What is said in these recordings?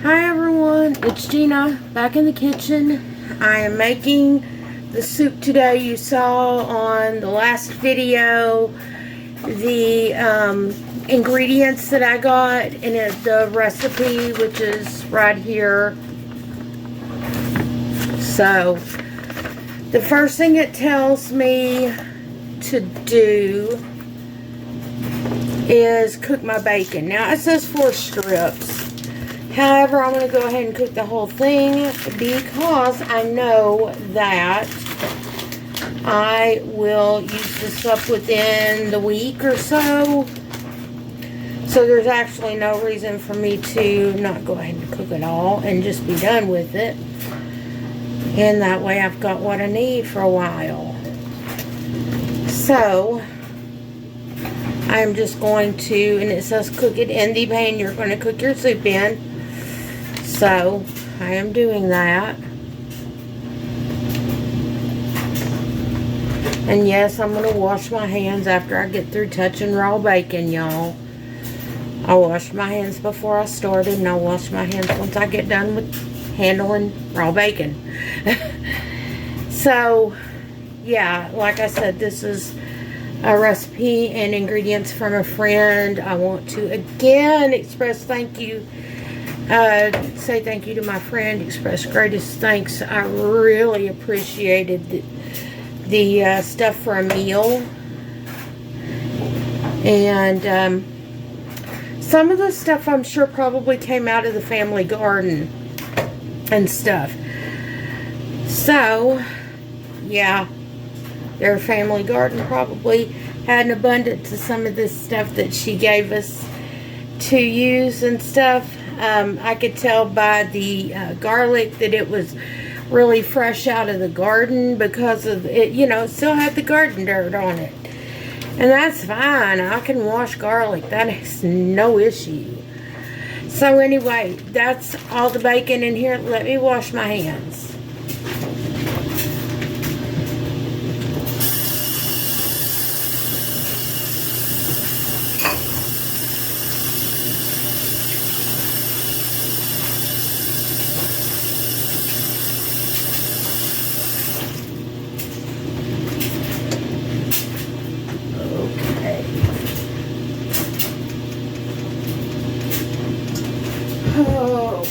Hi everyone, it's Gina back in the kitchen. I am making the soup today. You saw on the last video the ingredients that I got and the recipe, which is right here. So the first thing it tells me to do is cook my bacon. Now it says 4 strips. However, I'm going to go ahead and cook the whole thing because I know that I will use this up within the week or so. So there's actually no reason for me to not go ahead and cook it all and just be done with it. And that way I've got what I need for a while. So I'm just going to, and it says cook it in the pan you're going to cook your soup in. So I am doing that. And yes, I'm going to wash my hands after I get through touching raw bacon, y'all. I washed my hands before I started, and I'll wash my hands once I get done with handling raw bacon. So, yeah, like I said, this is a recipe and ingredients from a friend. I want to again express thank you. Say thank you to my friend, express greatest thanks. I really appreciated the stuff for a meal. And some of the stuff I'm sure probably came out of the family garden and stuff. So, yeah, their family garden probably had an abundance of some of this stuff that she gave us to use and stuff. I could tell by the garlic that it was really fresh out of the garden because of it, you know, it still had the garden dirt on it. And that's fine. I can wash garlic. That is no issue. So anyway, that's all the bacon in here. Let me wash my hands. Oh,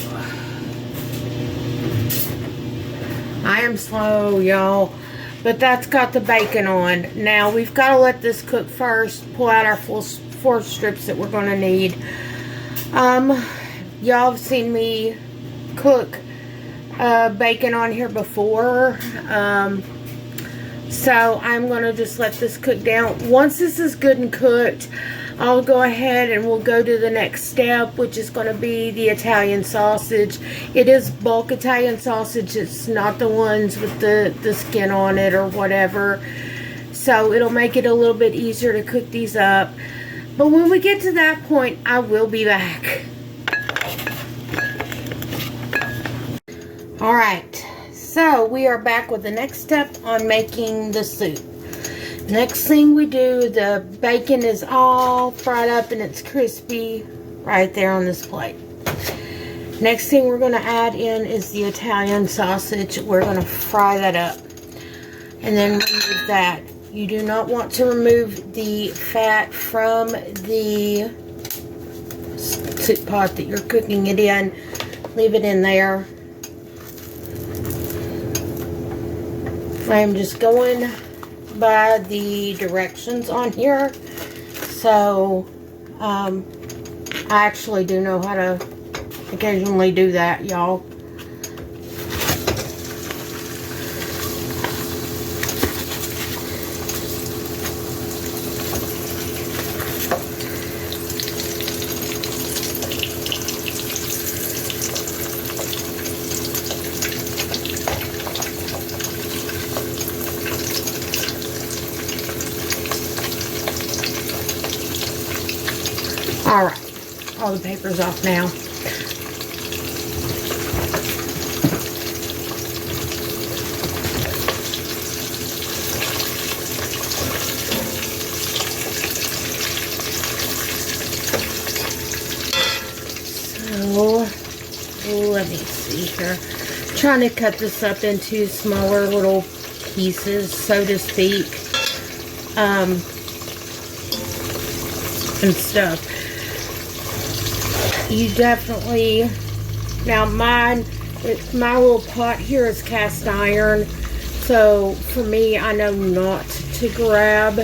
I am slow, y'all, but that's got the bacon on. Now we've got to let this cook first. Pull out our full 4 strips that we're going to need. Y'all have seen me cook bacon on here before, so I'm going to just let this cook down. Once this is good and cooked, I'll go ahead and we'll go to the next step, which is going to be the Italian sausage. It is bulk Italian sausage. It's not the ones with the skin on it or whatever. So it'll make it a little bit easier to cook these up. But when we get to that point, I will be back. Alright, so we are back with the next step on making the soup. Next thing we do, the bacon is all fried up and it's crispy right there on this plate. Next thing we're going to add in is the Italian sausage. We're going to fry that up and then remove that. You do not want to remove the fat from the soup pot that you're cooking it in. Leave it in there. I'm just going by the directions on here, so I actually do know how to occasionally do that, y'all. Alright, all the paper's off now. let me see here. Trying to cut this up into smaller little pieces, so to speak. And stuff. You definitely, now my little pot here is cast iron, so for me, I know not to grab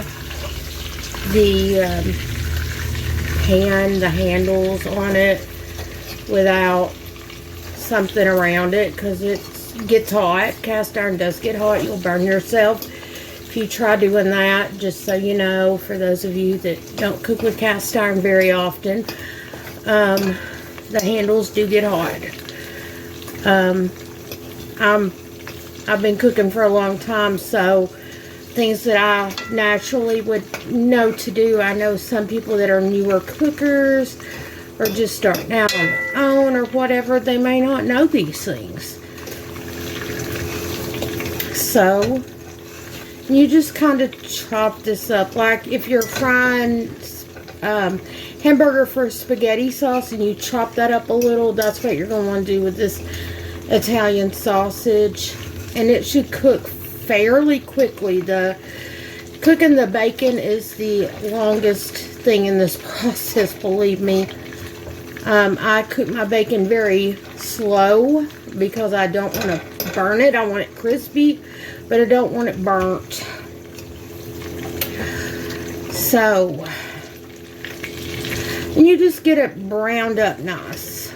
the the handles on it without something around it, because it gets hot. Cast iron does get hot. You'll burn yourself if you try doing that, just so you know, for those of you that don't cook with cast iron very often. The handles do get hot. I've been cooking for a long time, so things that I naturally would know to do. I know some people that are newer cookers or just starting out on their own or whatever, they may not know these things. So you just kind of chop this up. Like if you're frying hamburger for spaghetti sauce and you chop that up a little, that's what you're going to want to do with this Italian sausage. And it should cook fairly quickly. Cooking the bacon is the longest thing in this process, believe me. I cook my bacon very slow because I don't want to burn it. I want it crispy, but I don't want it burnt. So, and you just get it browned up nice.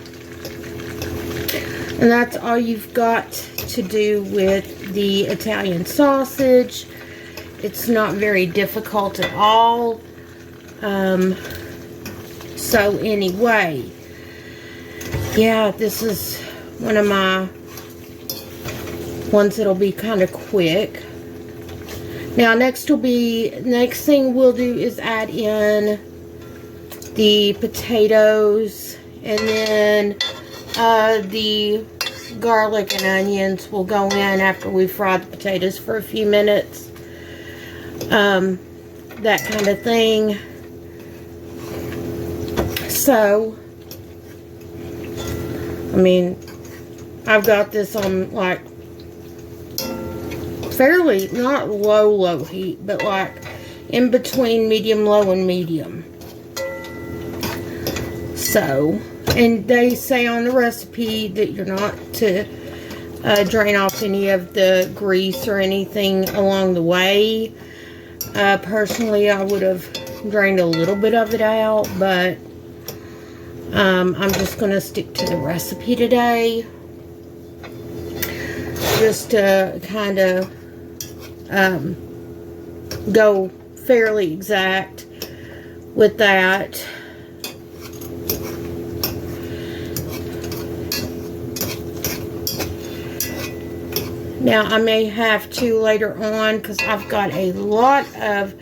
And that's all you've got to do with the Italian sausage. It's not very difficult at all. So anyway, yeah, this is one of my ones that'll be kind of quick. Now next thing we'll do is add in the potatoes, and then the garlic and onions will go in after we fry the potatoes for a few minutes. That kind of thing. So, I mean, I've got this on like fairly, not low heat, but like in between medium low and medium. So, and they say on the recipe that you're not to drain off any of the grease or anything along the way. Personally, I would have drained a little bit of it out, but I'm just going to stick to the recipe today. Just to kind of go fairly exact with that. Now, I may have to later on, because I've got a lot of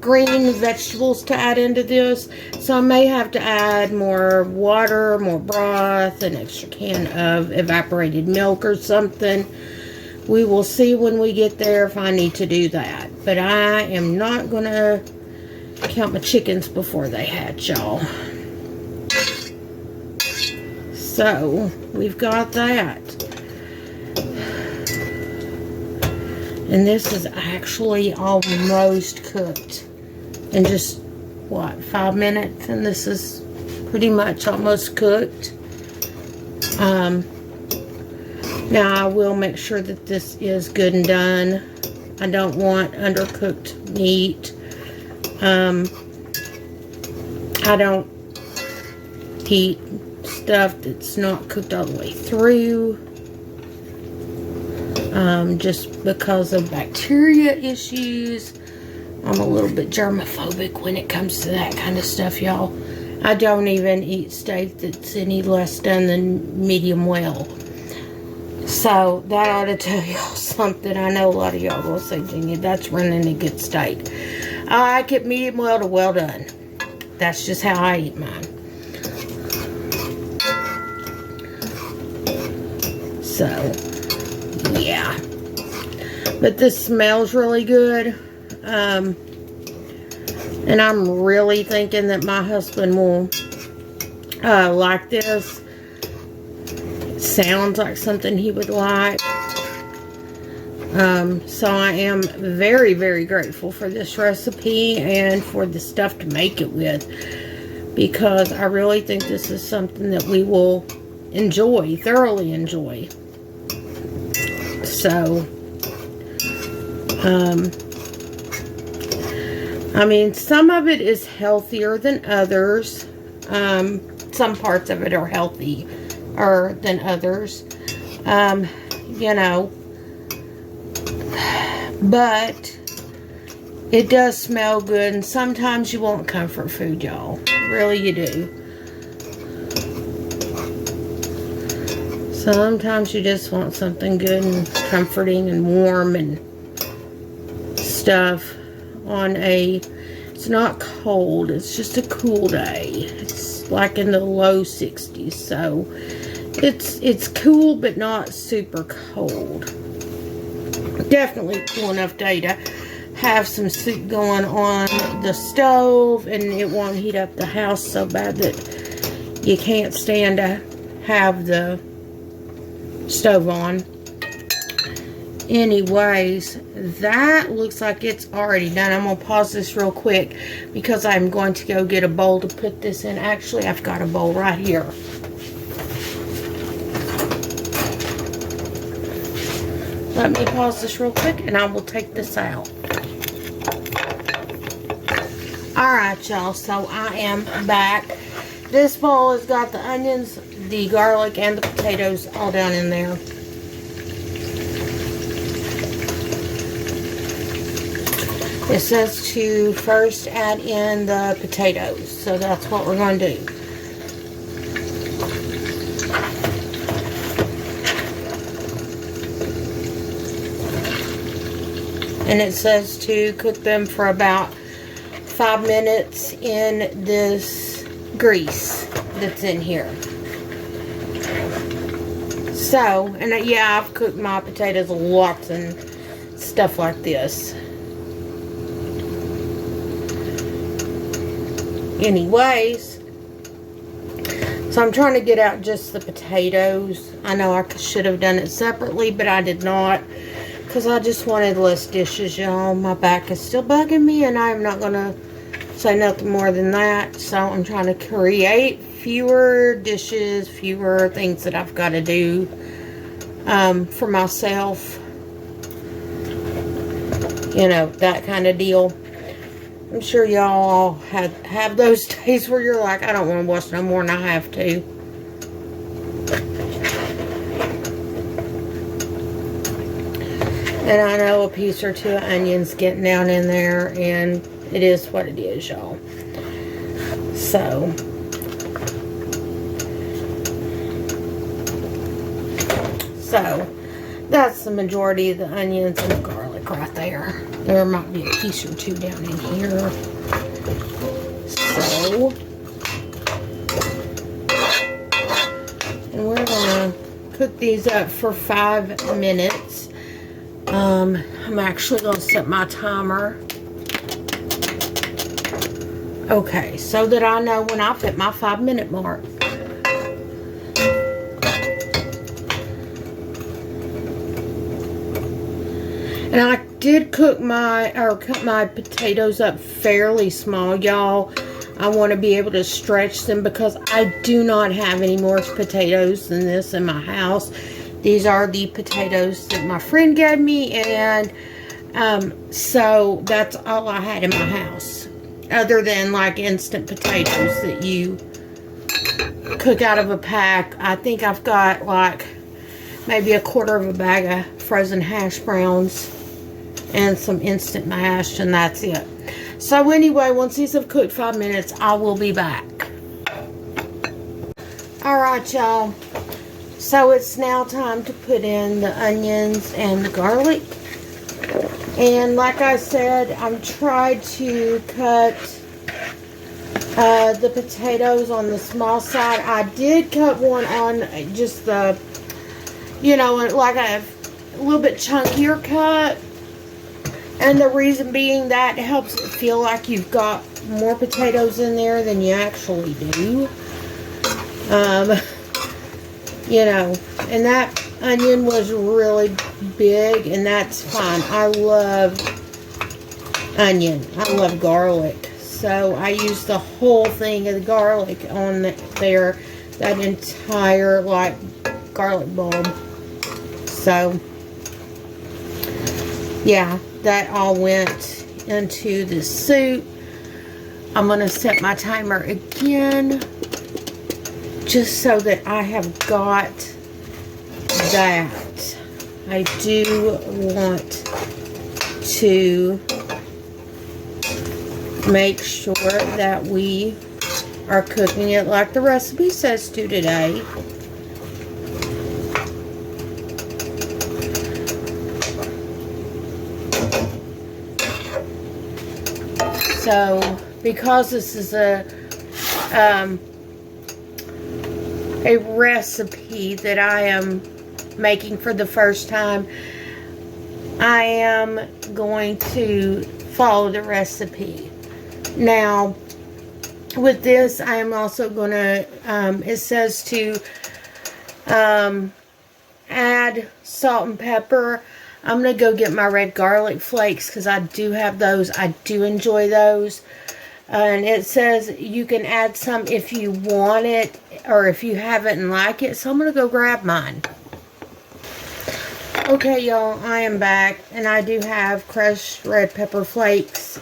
green vegetables to add into this. So I may have to add more water, more broth, an extra can of evaporated milk or something. We will see when we get there if I need to do that. But I am not going to count my chickens before they hatch, y'all. So, we've got that. And this is actually almost cooked in just, what, 5 minutes? And this is pretty much almost cooked. Now, I will make sure that this is good and done. I don't want undercooked meat. I don't eat stuff that's not cooked all the way through. Just because of bacteria issues. I'm a little bit germophobic when it comes to that kind of stuff, y'all. I don't even eat steak that's any less done than medium well. So, that ought to tell y'all something. I know a lot of y'all will say, Jeannie, that's running a good steak. I like it medium well to well done. That's just how I eat mine. So, yeah. But this smells really good. And I'm really thinking that my husband will like this. Sounds like something he would like. So I am very, very grateful for this recipe and for the stuff to make it with, because I really think this is something that we will enjoy, thoroughly enjoy. So, I mean, some of it is healthier than others. Some parts of it are healthier than others. You know, but it does smell good, and sometimes you want comfort food, y'all. Really, you do. Sometimes you just want something good and comforting and warm and stuff on a, it's not cold, it's just a cool day. It's like in the low 60s, so it's cool but not super cold. Definitely cool enough day to have some soup going on the stove, and it won't heat up the house so bad that you can't stand to have the stove on. Anyways, that looks like it's already done. I'm going to pause this real quick because I'm going to go get a bowl to put this in. Actually, I've got a bowl right here. Let me pause this real quick and I will take this out. Alright, y'all, so I am back. This bowl has got the onions, the garlic, and the potatoes all down in there. It says to first add in the potatoes, so that's what we're going to do. And it says to cook them for about 5 minutes in this grease that's in here. So, and yeah, I've cooked my potatoes lots and stuff like this. Anyways, so I'm trying to get out just the potatoes. I know I should have done it separately, but I did not, because I just wanted less dishes, y'all. My back is still bugging me, and I'm not going to say nothing more than that. So I'm trying to create fewer dishes, fewer things that I've got to do for myself. You know, that kind of deal. I'm sure y'all have those days where you're like, I don't want to wash no more than I have to. And I know a piece or two of onions getting down in there, and it is what it is, y'all. So, that's the majority of the onions and the garlic right there. There might be a piece or two down in here. So, and we're going to cook these up for 5 minutes. I'm actually going to set my timer. Okay, so that I know when I've hit my 5-minute mark. And I did cut my potatoes up fairly small, y'all. I want to be able to stretch them because I do not have any more potatoes than this in my house. These are the potatoes that my friend gave me, and so that's all I had in my house. Other than like instant potatoes that you cook out of a pack. I think I've got like maybe a quarter of a bag of frozen hash browns and some instant mash, and that's it. So anyway, once these have cooked 5 minutes, I will be back. Alright, y'all. So it's now time to put in the onions and the garlic. And like I said, I'm trying to cut the potatoes on the small side. I did cut one on just the, you know, like a little bit chunkier cut. And the reason being that helps it feel like you've got more potatoes in there than you actually do. you know, and that onion was really big, and that's fine. I love onion. I love garlic. So I used the whole thing of the garlic on there, that entire, like, garlic bulb. So, yeah, that all went into the soup. I'm going to set my timer again, just so that I have got that. I do want to make sure that we are cooking it like the recipe says to today. So, because this is a recipe that I am making for the first time, I am going to follow the recipe. Now, with this, I am also going to, it says to add salt and pepper. I'm going to go get my red garlic flakes because I do have those. I do enjoy those. And it says you can add some if you want it or if you have it and like it. So I'm going to go grab mine. Okay, y'all, I am back. And I do have crushed red pepper flakes.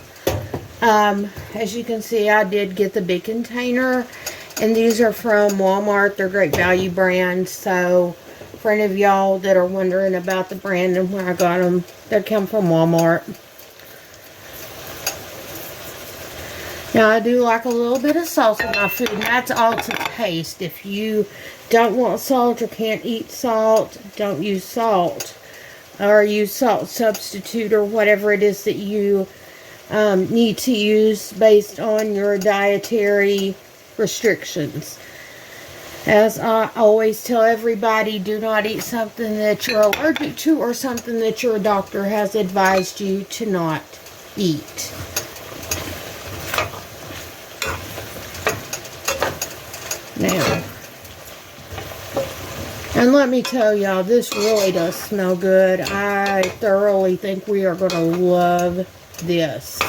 As you can see, I did get the big container. And these are from Walmart. They're great value brands. So, for any of y'all that are wondering about the brand and where I got them, they come from Walmart. Now, I do like a little bit of salt in my food, and that's all to taste. If you don't want salt or can't eat salt, don't use salt. Or use salt substitute or whatever it is that you need to use based on your dietary restrictions. As I always tell everybody, do not eat something that you're allergic to or something that your doctor has advised you to not eat. Now, and let me tell y'all, this really does smell good. I thoroughly think we are going to love this.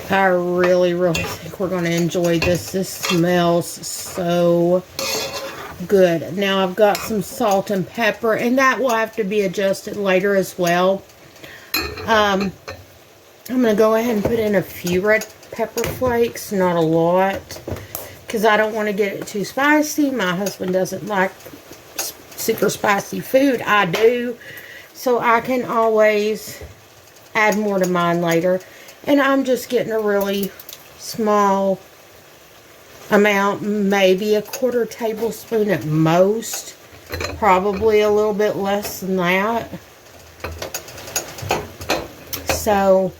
I really, really think we're going to enjoy this. This smells so good. Now, I've got some salt and pepper, and that will have to be adjusted later as well. I'm going to go ahead and put in a few red pepper flakes, not a lot, because I don't want to get it too spicy. My husband doesn't like super spicy food. I do, so I can always add more to mine later. And I'm just getting a really small amount, maybe a quarter tablespoon at most. Probably a little bit less than that. So,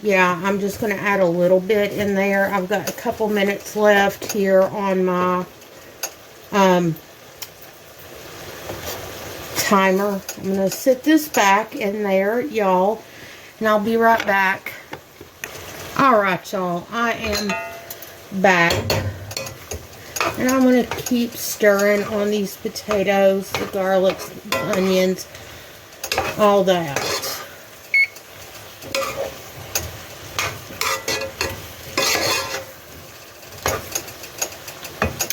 yeah, I'm just going to add a little bit in there. I've got a couple minutes left here on my timer. I'm going to sit this back in there, y'all, and I'll be right back. Alright, y'all, I am back, and I'm going to keep stirring on these potatoes, the garlic, the onions, all that.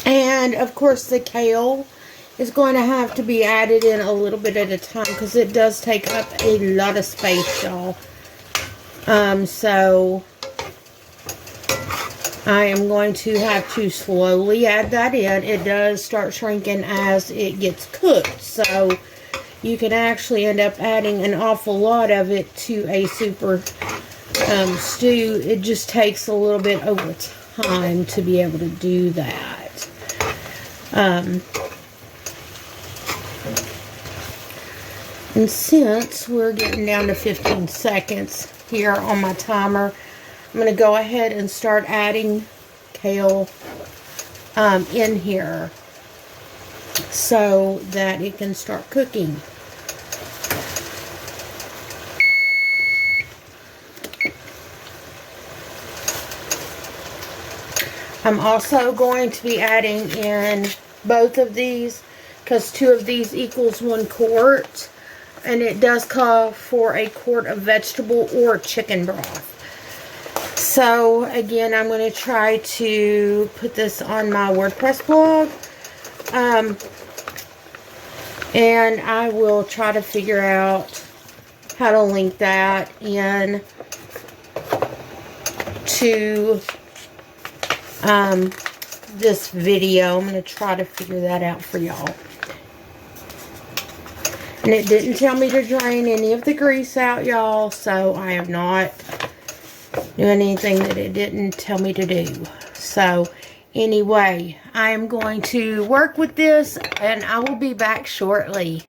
And, of course, the kale is going to have to be added in a little bit at a time because it does take up a lot of space, y'all. So I am going to have to slowly add that in. It does start shrinking as it gets cooked. So you can actually end up adding an awful lot of it to a super stew. It just takes a little bit over time to be able to do that. And since we're getting down to 15 seconds here on my timer, I'm going to go ahead and start adding kale in here so that it can start cooking. I'm also going to be adding in both of these because 2 of these equals 1 quart. And it does call for a quart of vegetable or chicken broth. So, again, I'm going to try to put this on my WordPress blog. And I will try to figure out how to link that in to this video. I'm going to try to figure that out for y'all. And it didn't tell me to drain any of the grease out, y'all. So I have not doing anything that it didn't tell me to do. So anyway, I am going to work with this and I will be back shortly.